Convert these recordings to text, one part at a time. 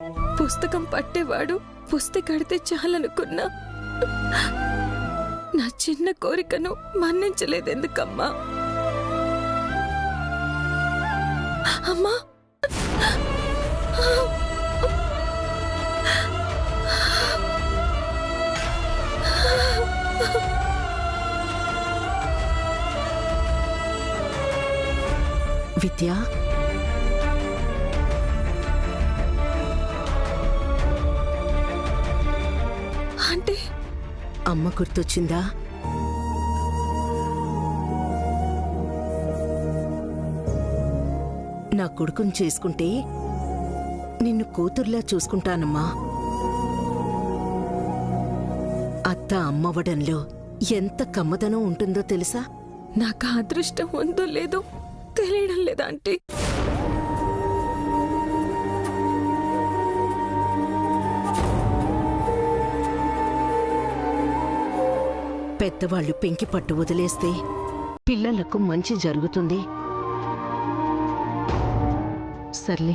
పుస్తకం పట్టేవాడు పుస్తకం కడితే చాలనుకున్నా నా చిన్న కోరికను మన్నించలేదెందుకమ్మా? అమ్మా, విద్య, అంటే అమ్మ గుర్తొచ్చిందా? నా కొడుకుని చేసుకుంటే నిన్ను కూతుర్లా చూసుకుంటానమ్మా. అత్త అమ్మవడంలో ఎంత కమ్మదనం ఉంటుందో తెలుసా? నాకు అదృష్టం ఉందో లేదో తెలియడం లేదా అంటే పెద్దవాళ్లు పెంకి పట్టు వదిలేస్తే పిల్లలకు మంచి జరుగుతుంది. సర్లే,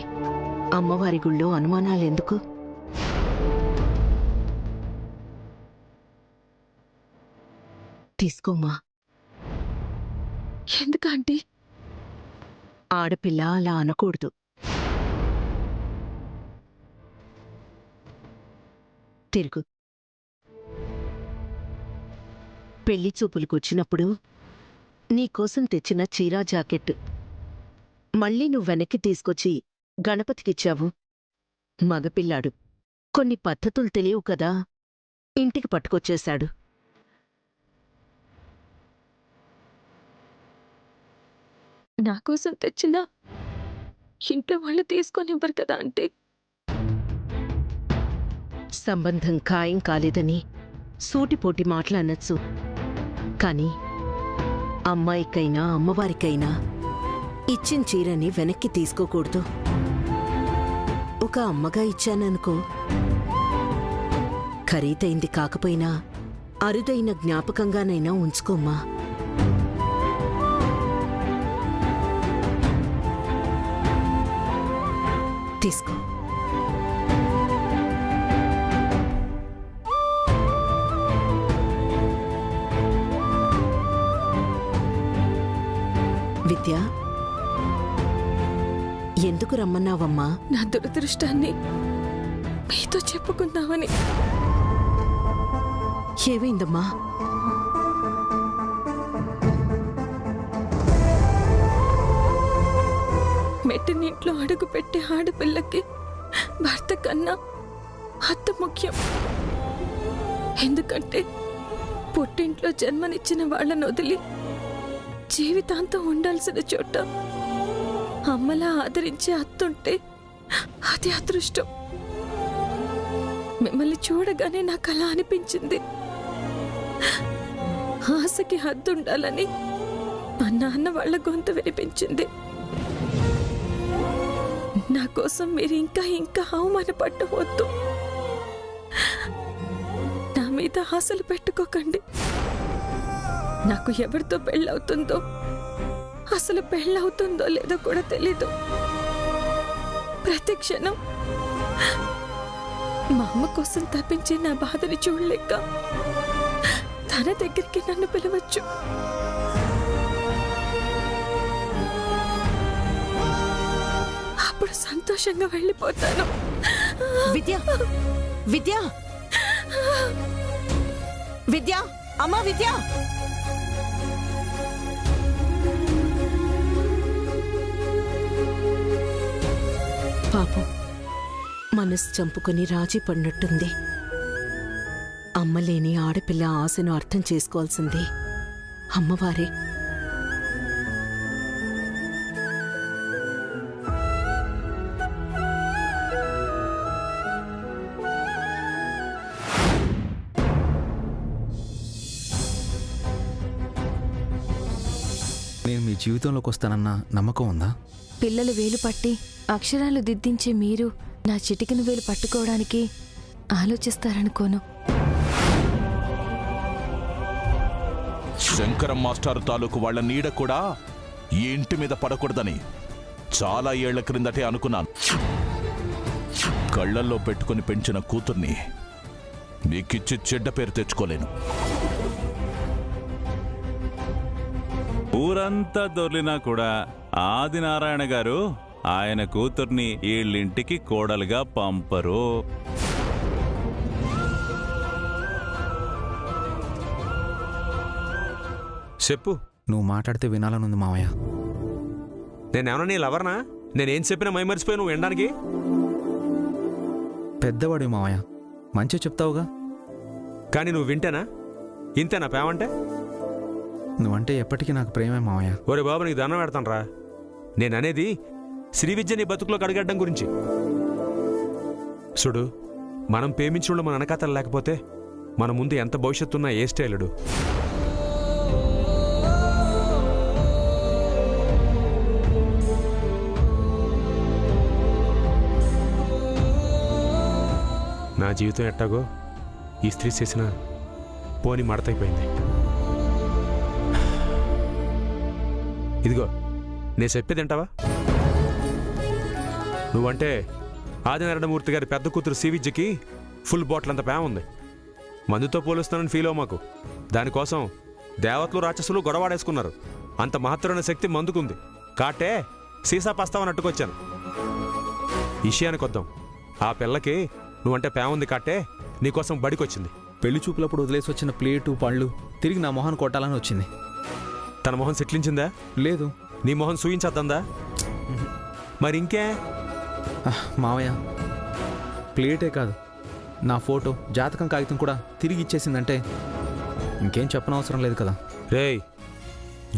అమ్మవారి గుళ్ళో అనుమానాలెందుకు? తీసుకోమ్మా. ఎందుకంటే ఆడపిల్ల అలా అనకూడదు. తిరుగు. పెళ్లి చూపులకొచ్చినప్పుడు నీకోసం తెచ్చిన చీరా జాకెట్ మళ్ళీ నువ్వు వెనక్కి తీసుకొచ్చి గణపతికిచ్చావు. మగపిల్లాడు, కొన్ని పద్ధతులు తెలియవు కదా, ఇంటికి పట్టుకొచ్చేశాడు. నా కోసం తెచ్చినా ఇంట్లో వాళ్ళు తీసుకొనివ్వరు కదా అంటే సంబంధం ఖాయం కాలేదని సూటిపోటి మాట్లాడనొచ్చు, కాని అమ్మాయికైనా అమ్మవారికైనా ఇచ్చిన చీరని వెనక్కి తీసుకోకూడదు. ఒక అమ్మగా ఇచ్చాననుకో, ఖరీదైంది కాకపోయినా అరుదైన జ్ఞాపకంగానైనా ఉంచుకోమ్మా. తీసుకో. విద్య, ఎందుకు రమ్మన్నావమ్మా? నా దురదృష్టాన్ని మీతో చెప్పుకుందామని. ఏమైందమ్మా? మెట్టినింట్లో అడుగు పెట్టే ఆడపిల్లకి భర్త కన్నా అత్త ముఖ్యం. ఎందుకంటే పుట్టింట్లో జన్మనిచ్చిన వాళ్ళను వదిలి జీవితాంతం ఉండాల్సిన చోట అమ్మలా ఆదరించే అత్తుంటే అది అదృష్టం. మిమ్మల్ని చూడగానే నాకు అలా అనిపించింది. ఆశకి హద్దుండాలని మా నాన్న వాళ్ళ గొంతు వినిపించింది. నా కోసం మీరు ఇంకా ఇంకా అవమానపడవద్దు. నా మీద ఆశలు పెట్టుకోకండి. నాకు ఎవరితో పెళ్ళవుతుందో, అసలు పెళ్ళవుతుందో లేదో కూడా తెలీదు. ప్రతి క్షణం మా అమ్మ కోసం తప్పించి నా బాధని చూడలేక తన దగ్గరికి నన్ను పిలవచ్చు. అప్పుడు సంతోషంగా వెళ్ళిపోతాను. విద్య, విద్య, విద్య, అమ్మా విద్య. పాపం, మనసు చంపుకొని రాజీ పడినట్టుంది. అమ్మలేని ఆడపిల్ల ఆశను అర్థం చేసుకోవాల్సింది అమ్మవారే. నేను మీ జీవితంలోకి వస్తానన్న నమ్మకం ఉందా? పిల్లలు వేలు పట్టి అక్షరాలు దిద్దించే మీరు నా చిటికిన వేలు పట్టుకోవడానికి ఆలోచిస్తారనుకోను. శంకరం మాస్టర్ తాలూకు వాళ్ల నీడ కూడా ఈ ఇంటి మీద పడకూడదని చాలా ఏళ్ల క్రిందటే అనుకున్నాను. కళ్ళల్లో పెట్టుకుని పెంచిన కూతుర్ని నీకిచ్చి చెడ్డ పేరు తెచ్చుకోలేను. ఊరంతా దొర్లినా కూడా ఆదినారాయణ గారు ఆయన కూతుర్ని వీళ్ళింటికి కోడలుగా పంపరు. చెప్పు. నువ్వు మాట్లాడితే వినాలనుంది మావయ్య. నేనేమన్నా నీ లవర్నా? నేనేం చెప్పినా మైమరిచిపోయి నువ్వు వినడానికి? పెద్దవాడి మావయ్య, మంచిగా చెప్తావుగా. కానీ నువ్వు వింటేనా? ఇంతేనా ప్రేమంటే? నువ్వంటే ఎప్పటికీ నాకు ప్రేమే మావయ్య. ఒరే బాబు, నీకు దండం పెడతాను రా. నేననేది శ్రీ విద్య నీ బతుకులో కడగడ్డం గురించి. చూడు, మనం ప్రేమించడంలో మన వెనకాతలు లేకపోతే మన ముందు ఎంత భవిష్యత్తున్నా ఏ స్టైలుడు. నా జీవితం ఎట్టాగో ఈ స్త్రీ చేసిన పోని మడతైపోయింది. ఇదిగో నేను చెప్పేది వింటావా? నువ్వంటే ఆదినారాయణమూర్తి గారి పెద్ద కూతురు శ్రీ విద్యకి ఫుల్ బాటిల్ అంత ప్రేమ ఉంది. మందుతో పోలుస్తానని ఫీల్ అవ్వ మాకు. దానికోసం దేవతలు రాక్షసులు గొడవాడేసుకున్నారు. అంత మహత్తరమైన శక్తి మందుకుంది. కాటే సీసా పస్తావని అట్టుకొచ్చాను. విషయానికి వద్దాం. ఆ పిల్లకి నువ్వంటే ప్రేమ ఉంది కాటే నీకోసం బడికొచ్చింది. పెళ్లి చూపులప్పుడు వదిలేసి వచ్చిన ప్లేటు పళ్ళు తిరిగి నా మొహాన్ని కొట్టాలని వచ్చింది. తన మొహం సిట్లించిందా? లేదు. నీ మొహం సూయించద్దందా? మరి ఇంకే మావయ్య, ప్లేటే కాదు, నా ఫోటో జాతకం కాగితం కూడా తిరిగి ఇచ్చేసిందంటే ఇంకేం చెప్పనవసరం లేదు కదా. రేయ్,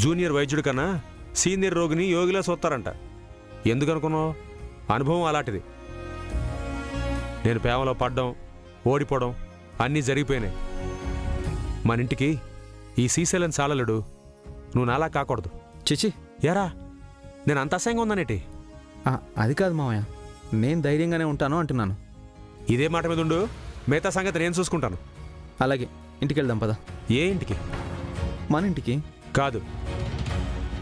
జూనియర్ వైద్యుడి కన్నా సీనియర్ రోగిని యోగిలా చూస్తారంట. ఎందుకనుకున్నావు? అనుభవం అలాంటిది. నేను ప్రేమలో పడ్డం, ఓడిపోవడం అన్నీ జరిగిపోయినాయి. మన ఇంటికి ఈ శ్రీశైలం చాలలుడు. నువ్వు నాలా కాకూడదు. చిచి, యారా, నేను అంత అసహ్యంగా ఉందనేటి? అది కాదు మావయ్య, నేను ధైర్యంగానే ఉంటాను అంటున్నాను. ఇదే మాట మీద ఉండు. మిగతా సంగతి నేను చూసుకుంటాను. అలాగే, ఇంటికి వెళ్దాం పద. ఏ ఇంటికి? మన ఇంటికి కాదు,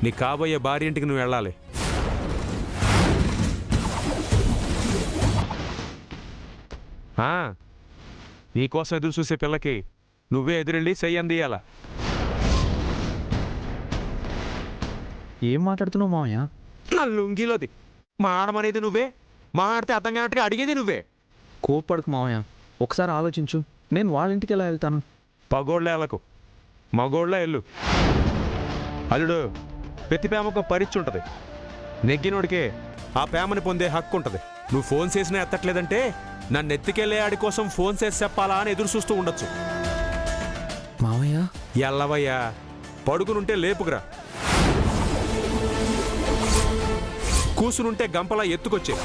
నీ కాబోయే భార్య ఇంటికి నువ్వు వెళ్ళాలి. నీకోసం ఎదురు చూసే పిల్లకి నువ్వే ఎదురెళ్ళి చెయ్యి అందియాల. ఏం మాట్లాడుతున్నావు మావయ్య? నా లుంగిలోది మాడమనేది నువ్వే, మాడితే అర్థం కానట్టుగా అడిగేది నువ్వే. కోప్పడకు మావయ్య, ఒకసారి ఆలోచించు. నేను వాళ్ళ ఇంటికి ఎలా వెళ్తాను? పగోళ్ళ ఎలకు మగోళ్ళ ఎల్లు. అల్లుడు, ప్రతి ప్రేమకు పరీక్ష ఉంటుంది. నెగ్గినోడికే ఆ ప్రేమని పొందే హక్కు ఉంటుంది. నువ్వు ఫోన్ చేసినా ఎత్తట్లేదంటే నన్ను ఎత్తికెళ్ళే ఆడి కోసం ఫోన్ చేసి చెప్పాలా అని ఎదురు చూస్తూ ఉండొచ్చు. మావయ్య, ఎల్లవయ్యా, పడుకునుంటే లేపుకురా, కూసునుంటే గంపలా ఎత్తుకొచ్చే.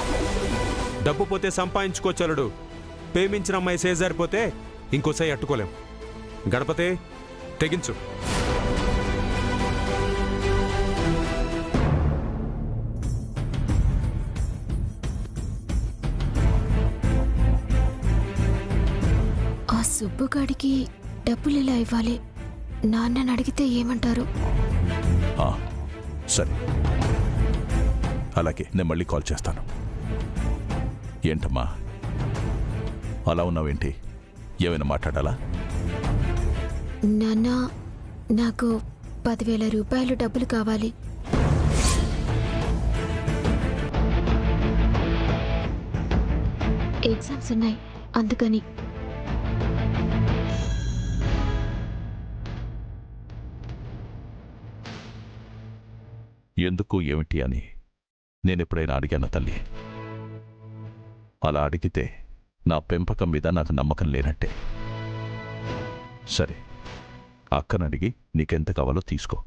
డబ్బు పోతే సంపాదించుకోవచ్చలుడు. ప్రేమించిన అమ్మాయి సేజారిపోతే ఇంకోసారి అట్టుకోలేం. గణపతి, తెగించు. ఆ సుబ్బుగాడికి డబ్బులు ఇలా ఇవ్వాలి. నాన్నని అడిగితే ఏమంటారు? సరే, అలాగే, నేను మళ్ళీ కాల్ చేస్తాను. ఏంటమ్మా అలా ఉన్నావేంటి? ఏమైనా మాట్లాడాలా? నాన్న, నాకు 10,000 రూపాయలు డబ్బులు కావాలి. ఎగ్జామ్స్ ఉన్నాయి, అందుకని. ఎందుకు ఏమిటి అని నేనెప్పుడైనా అడిగాను తల్లి? అలా అడిగితే నా పెంపకం మీద నాకు నమ్మకం లేనట్టే. సరే, అక్కనడిగి నీకెంత కావాలో తీసుకో.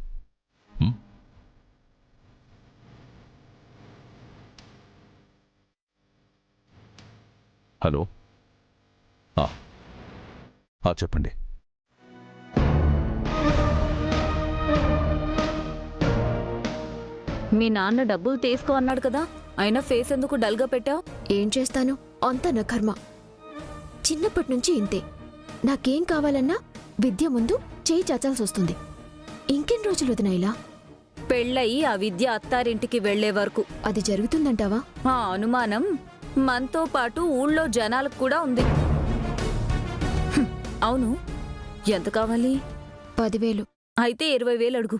హలో, చెప్పండి. మీ నాన్న డబ్బులు తీసుకో అన్నాడు కదా, అయినా ఫేస్ ఎందుకు డల్గా పెట్టావు? ఏం చేస్తాను, అంతా నా కర్మ. చిన్నప్పటి నుంచి ఇంతే. నాకేం కావాలన్నా విద్య ముందు చేయి చాచాల్సి వస్తుంది. ఇంకెన్ని రోజులు వదినా ఇలా? పెళ్ళయి ఆ విద్య అత్తారింటికి వెళ్లే వరకు. అది జరుగుతుందంటావా? ఆ అనుమానం మనతో పాటు ఊళ్ళో జనాలకు కూడా ఉంది. అవును, ఎంత కావాలి? 10,000. అయితే 20,000 అడుగు.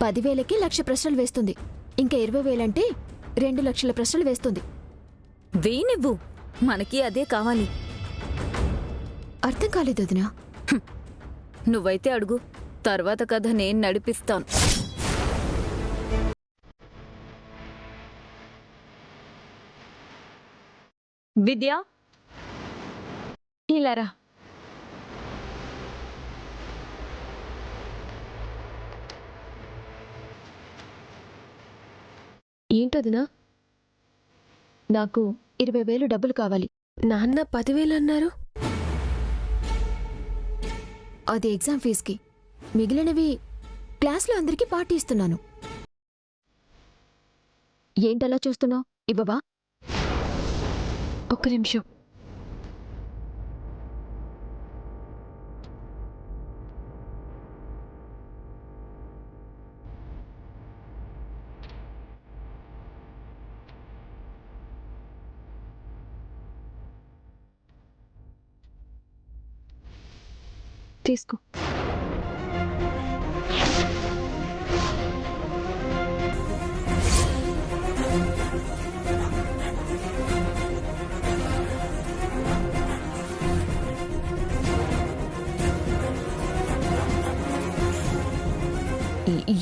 10,000కి 1,00,000 ప్రశ్నలు వేస్తుంది. ఇంకా 20,000 అంటే 2,00,000 ప్రశ్నలు వేస్తుంది. వెయ్యినివ్వు, మనకి అదే కావాలి. అర్థం కాలేదు వదినా. నువ్వైతే అడుగు, తర్వాత కథ నేను నడిపిస్తాను. విద్య, ఇలారా. ఏంటదినా? నాకు 20,000 డబ్బులు కావాలి. నాన్న 10,000 అన్నారు. అది ఎగ్జామ్ ఫీజుకి. మిగిలినవి క్లాస్లో అందరికీ పార్టీ ఇస్తున్నాను. ఏంటలా చూస్తున్నావు? ఇవ్వవా? ఒక్క నిమిషం. తీసుకో.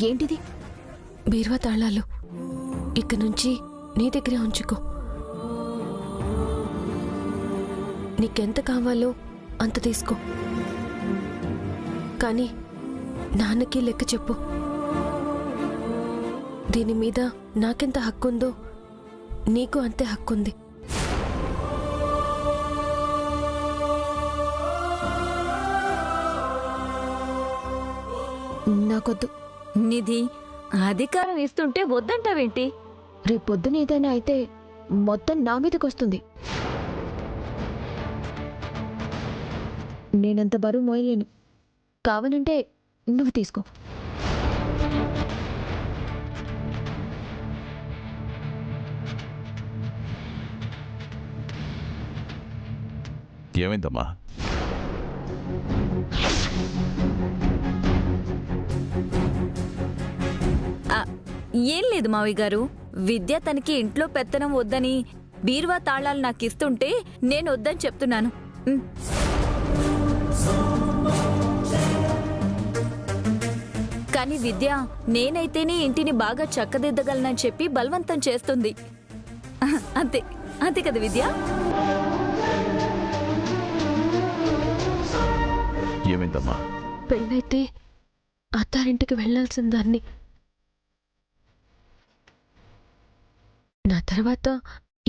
ఏంటిది? బీరువా తాళాలు. ఇక నుంచి నీ దగ్గరే ఉంచుకో. నీకెంత కావాలో అంత తీసుకో. కానీ నాన్నకి లెక్క చెప్పు. దీని మీద నాకెంత హక్కుందో నీకు అంతే హక్కుంది. నాకొద్దు. నిధి, అధికారం ఇస్తుంటే వద్దంటావేంటి? రేపొద్దున ఏదైనా అయితే మొత్తం నా మీదకొస్తుంది. నేనంత బరువు మోయలేను. కావాలంటే నువ్వు తీసుకో. ఏమైందమ్మా? ఏం లేదు మావయ్య గారు. విద్య తనకి ఇంట్లో పెత్తనం వద్దని బీరువా తాళాలు నాకు ఇస్తుంటే నేను వద్దని చెప్తున్నాను. కానీ విద్య నేనైతేనే ఇంటిని బాగా చక్కదిద్దగలనని చెప్పి బలవంతం చేస్తుంది. అంతే అంతే కదా విద్య? ఏమైందమ్మా? పెళ్ళైతే అత్తారింటికి వెళ్లాల్సిన దాన్ని. నా తర్వాత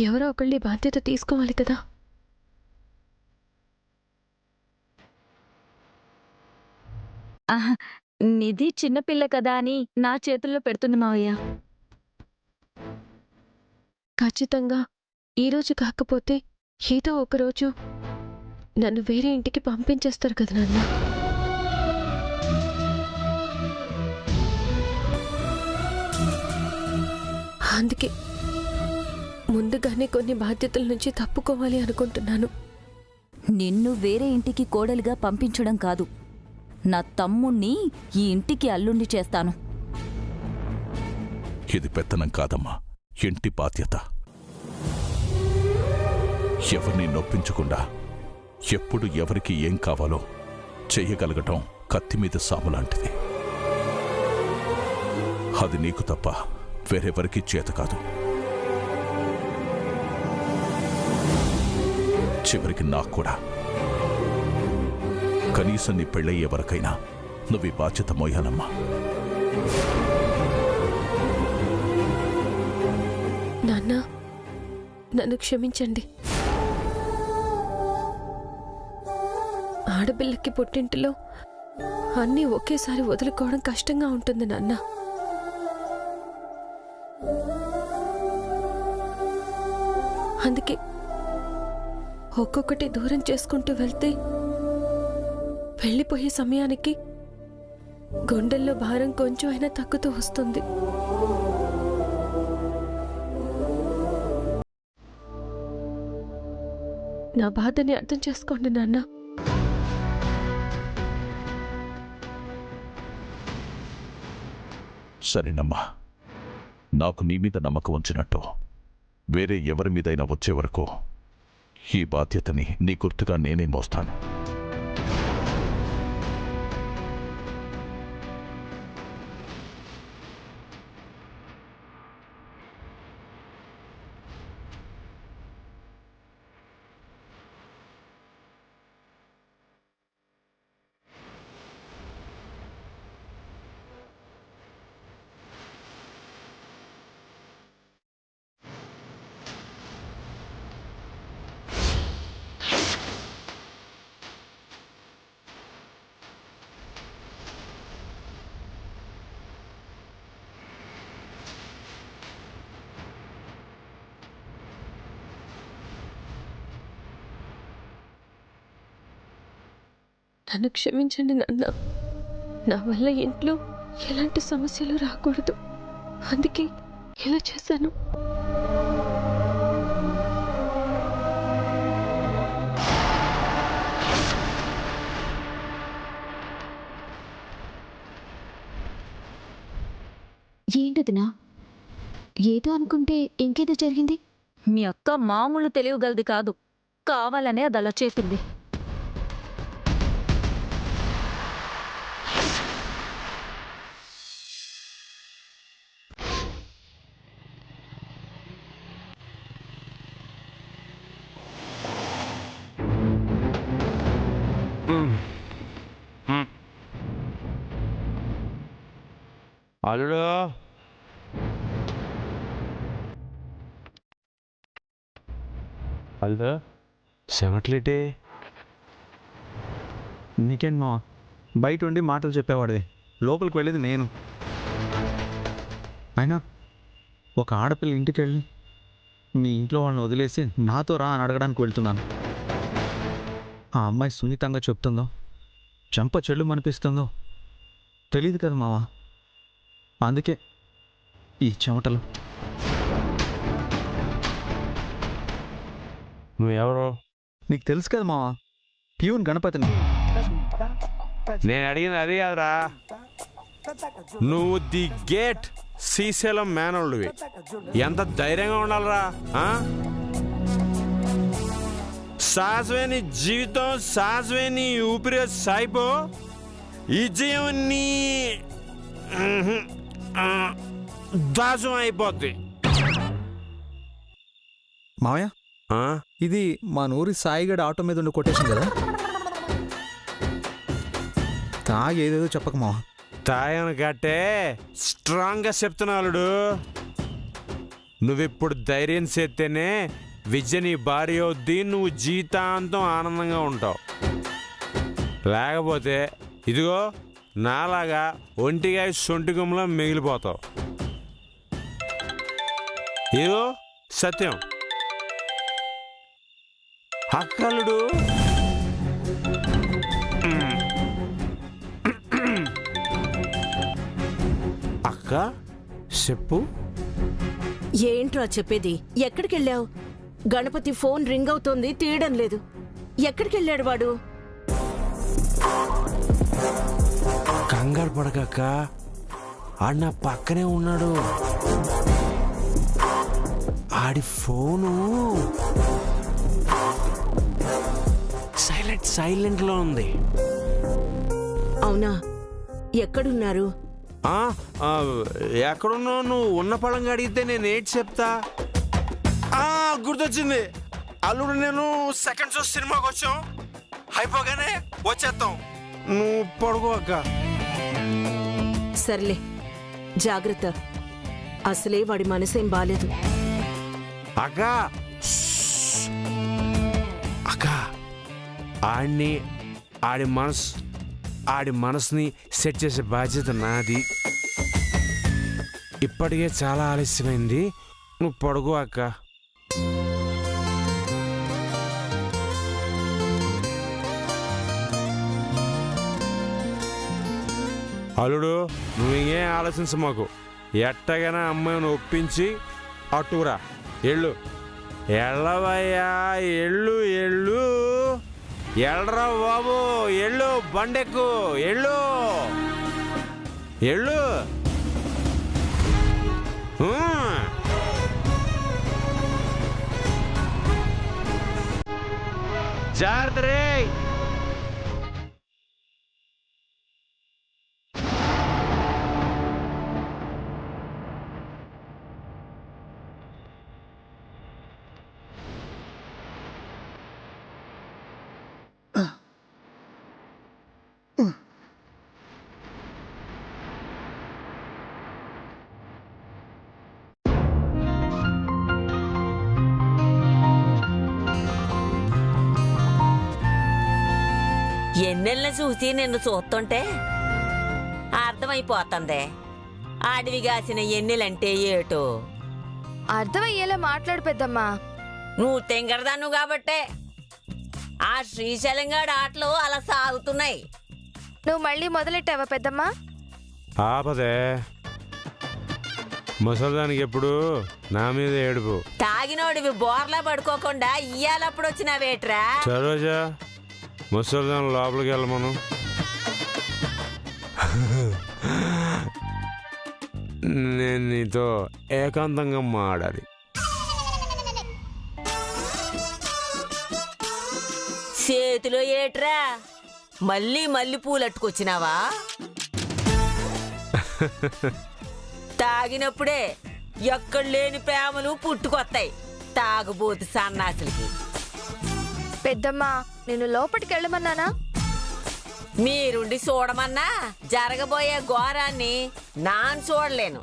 ఎవరో ఒకళ్ళి బాధ్యత తీసుకోవాలి కదా. నిధి చిన్నపిల్ల కదా అని నా చేతుల్లో పెడుతుంది మావయ్య. ఖచ్చితంగా ఈరోజు కాకపోతే ఏదో ఒకరోజు నన్ను వేరే ఇంటికి పంపించేస్తారు కదా నాన్న. అందుకే ముందుగానే కొన్ని బాధ్యతల నుంచి తప్పుకోవాలి అనుకుంటున్నాను. నిన్ను వేరే ఇంటికి కోడలిగా పంపించడం కాదు, నా తమ్ముణ్ణి ఈ ఇంటికి అల్లుండి చేస్తాను. ఇది పెత్తనం కాదమ్మా, ఇంటి బాధ్యత. ఎవరిని నొప్పించకుండా ఎప్పుడు ఎవరికి ఏం కావాలో చెయ్యగలగటం కత్తిమీద సాములాంటిది. అది నీకు తప్ప వేరెవరికి చేత కాదు. చివరికి నాకు కూడా. కనీసం నీ పెళ్ళయ్యే వరకైనా నువ్వు ఈ బాధ్యత మోయాలమ్మా. నాన్న, నన్ను క్షమించండి. ఆడపిల్లకి పుట్టింటిలో అన్నీ ఒకేసారి వదులుకోవడం కష్టంగా ఉంటుంది నాన్న. అందుకే ఒక్కొక్కటి దూరం చేసుకుంటూ వెళ్తే వెళ్ళిపోయే సమయానికి గుండెల్లో భారం కొంచెం అయినా తగ్గుతూ వస్తుంది. నా బాధని అర్థం చేసుకోండి నాన్న. సరేనమ్మా, నాకు నీ మీద నమ్మకం ఉంచినట్టు వేరే ఎవరి మీదైనా వచ్చే వరకు ఈ బాధ్యతని నీ గుర్తుగా నేనే మోస్తాను. నన్ను క్షమించండి నాన్న. నా వల్ల ఇంట్లో ఎలాంటి సమస్యలు రాకూడదు, అందుకే ఇలా చేశాను. ఏంటదినా? ఏదో అనుకుంటే ఇంకేదో జరిగింది. మీ అక్క మామూలు తెలియగలది కాదు, కావాలనే అది అలా చేసింది. అల్లుడు, అల్లుడు చెమట్లేటే? నీకేం మా బయట ఉండి మాటలు చెప్పేవాడిది, లోపలికి వెళ్ళేది నేను. అయినా ఒక ఆడపిల్ల ఇంటికి వెళ్ళి మీ ఇంట్లో వాళ్ళని వదిలేసి నాతో రా అని అడగడానికి వెళ్తున్నాను. ఆ అమ్మాయి సున్నితంగా చెప్తుందో చెంప చెల్లు అనిపిస్తుందో తెలియదు కదా మావా. అందుకే ఈ చెమటలు. నువ్వెవరు? నీకు తెలుసు కదా మావా, ప్యూన్ గణపతిని. నేను అడిగింది అది కాదురా. నువ్వు ది గేట్ శ్రీశైలం మేనల్లువి. ఎంత ధైర్యంగా ఉండాలరా? సాజువే నీ జీవితం, సాజువే నీ ఊపిరి సాయిపో. ఈ జీవం నీ దాజం అయిపోద్ది. మావయ్య, ఇది మా నూరి సాయిగడ్ ఆటో మీద ఉండి కొటేషన్ కదా. తాగి ఏదేదో చెప్పక మావా. తాయను కట్టే స్ట్రాంగ్గా చెప్తున్నాడు. నువ్విప్పుడు ధైర్యం చేస్తేనే విద్య నీ భార్య అవుద్ది, నువ్వు జీవితాంతం ఆనందంగా ఉంటావు. లేకపోతే ఇదిగో నాలాగా ఒంటిగా సొంటిగంలో మిగిలిపోతావు. ఇదిగో సత్యం. అక్కలుడు అక్క చెప్పు. ఏంట్రా చెప్పేది? ఎక్కడికెళ్ళావు? గణపతి ఫోన్ రింగ్ అవుతోంది, తీయడం లేదు. ఎక్కడికెళ్ళాడు వాడు? కంగారు పడకక్క, ఆడు నా పక్కనే ఉన్నాడు. ఆడి ఫోను సైలెంట్లో ఉంది. అవునా? ఎక్కడున్నారు? ఎక్కడున్నావు? నువ్వు ఉన్న పళంగా అడిగితే నేను ఏంటి చెప్తా? గుర్తొచ్చింది. అల్లుడు నేను సెకండ్ షో సినిమాకి వచ్చాం, అయిపోగానే వచ్చేస్తాం. నువ్వు పడుకో అక్క. సర్లే, జాగ్రత్త. అసలే వాడి మనసేం బాలేదు. అక్క అక్క ఆడి మనసుని సెట్ చేసే బాధ్యత నాది. ఇప్పటికే చాలా ఆలస్యమైంది, నువ్వు పడుకో అక్క. అల్లుడు, నువ్వు ఇంకేం ఆలోచించ మాకు. ఎట్టగైనా అమ్మాయిని ఒప్పించి అట్టురా ఎళ్ళు. ఎల్లవయ్యా ఎళ్ళు ఎళ్ళు ఎల్రా బాబు ఎళ్ళు బండెక్కు ఎళ్ళు ఎళ్ళు జాగ్రత్త రే. ఎన్నెల్ని చూసి నిన్ను చూస్తుంటే అర్థమైపోతుంది అడవి కాసిన ఎన్నెలంటే ఏటో. అర్థమయ్యేలా మాట్లాడు పెద్దమ్మా. నువ్వు తెంగరదాను కాబట్టే ఆ శ్రీశైలంగాడి ఆటలు అలా సాగుతున్నాయి. నువ్వు మళ్ళీ మొదలెట్టావా పెద్దమ్మా? ఆపదే, ముసలిదానికి ఎప్పుడు నా మీద ఏడుపు. తాగినోడివి బోర్లా పడుకోకుండా ఇయ్యాలప్పుడు వచ్చినావేట్రా? సరోజా, ముసలిదాని లోపలికి వెళ్ళమను. నేను నీతో ఏకాంతంగా మాడాలి. చేతిలో ఏట్రా మళ్ళీ మళ్ళీ పూలట్టుకొచ్చినావా? తాగినప్పుడే ఎక్కడ లేని ప్రేమలు పుట్టుకొస్తాయి తాగుబోతు సన్నాసులకి. పెద్దమ్మా, నేను లోపలికి వెళ్ళమన్నానా? మీరుండి చూడమన్నా జరగబోయే ఘోరాన్ని నాన్ చూడలేను.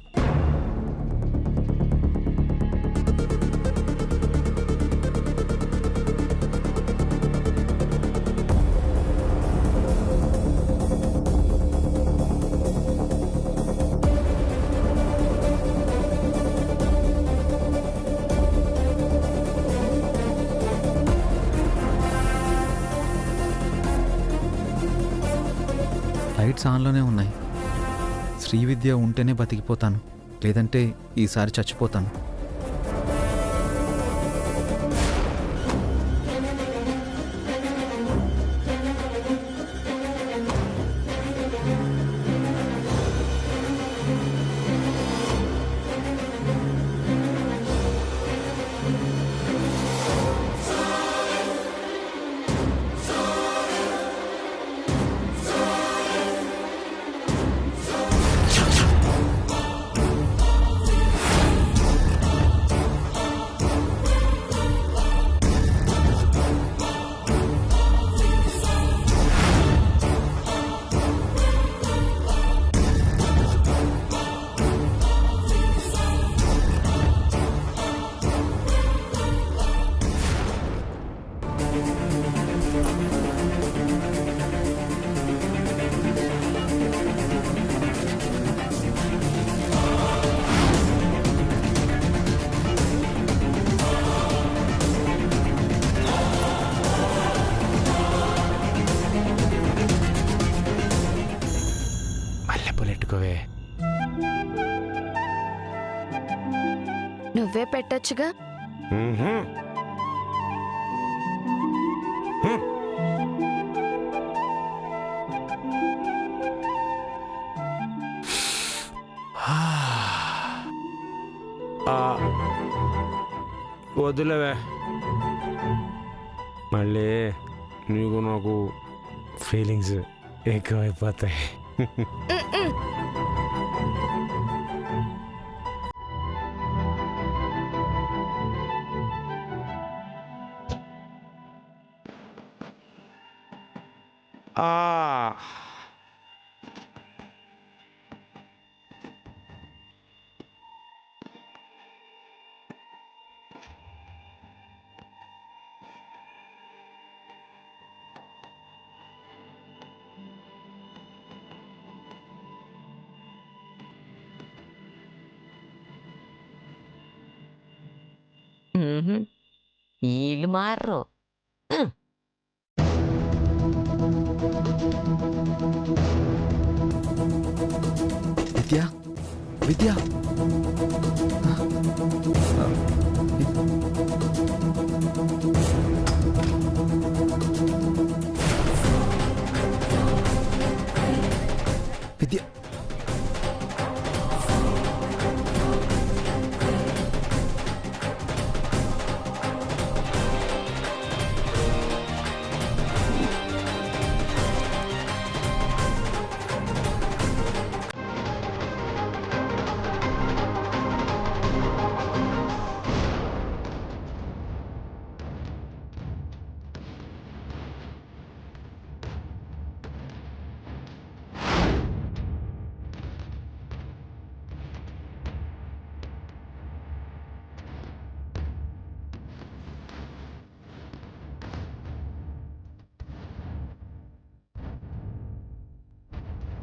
లైట్స్ ఆన్లోనే ఉన్నాయి. శ్రీవిద్య ఉంటేనే బతికిపోతాను, లేదంటే ఈసారి చచ్చిపోతాను. నువ్వే పెట్టొచ్చుగా. వదిలేవే, మళ్ళీ నీకు నాకు ఫీలింగ్స్ ఎక్కువైపోతాయి. వీళ్ళు మారరు. విద్య, విద్య.